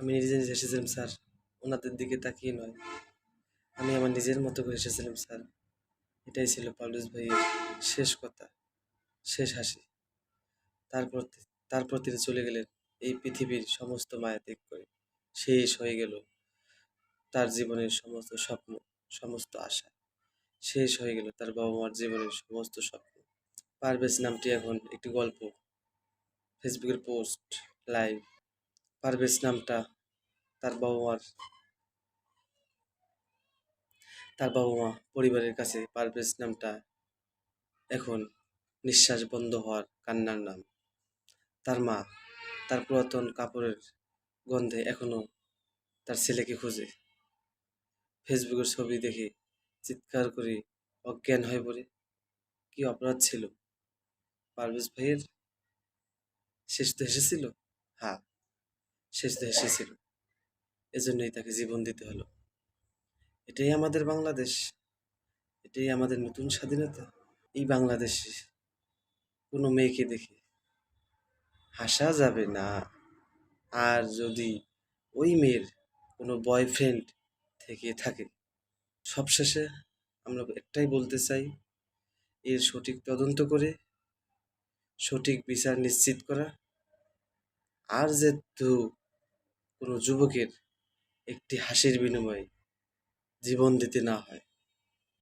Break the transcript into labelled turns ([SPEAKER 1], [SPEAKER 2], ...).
[SPEAKER 1] আমি নিজে নিজে এসেছিলাম স্যার, ওনাদের দিকে তাকিয়ে নয়। আমি আমার নিজের মতো করে এসেছিলাম স্যার। এটাই ছিল পারভেজ ভাইয়ের শেষ কথা, শেষ হাসি। তারপর তারপর তিনি চলে গেলেন এই পৃথিবীর সমস্ত মায়া ত্যাগ করে। শেষ হয়ে গেল তার জীবনের সমস্ত স্বপ্ন, সমস্ত আশা। শেষ হয়ে গেল তার বাবা মার জীবনের সমস্ত স্বপ্ন। পারভেজ নামটি এখন একটি গল্প, ফেসবুকের পোস্ট, লাইভ। পারভেজ নামটা তার বাবা মার তার বাবা মা পরিবারের কাছে পারভেজ নামটা এখন নিঃশ্বাস বন্ধ হওয়ার কান্নার নাম। তার মা তার পুরাতন কাপড়ের গন্ধে এখনো তার ছেলেকে খুঁজে। ফেসবুকের ছবি দেখে চিৎকার করে অজ্ঞান হয়ে পড়ে। কি অপরাধ ছিল পারভেজ ভাইয়ের? শেষ তো হেসেছিল। হ্যাঁ, শেষ তো হেসেছিল। এজন্যই তাকে জীবন দিতে হলো। এটাই আমাদের বাংলাদেশ, এটাই আমাদের নতুন স্বাধীনতা। এই বাংলাদেশে কোনো মেয়েকে দেখে হাসা যাবে না। আর যদি ওই মেয়ের কোনো বয়ফ্রেন্ড থেকে থাকে, সবশেষে আমরা একটাই বলতে চাই, এর সঠিক তদন্ত করে সঠিক বিচার নিশ্চিত করা। আর যেহেতু কোনো যুবকের একটি হাসির বিনিময়ে জীবন দিতে না হয়,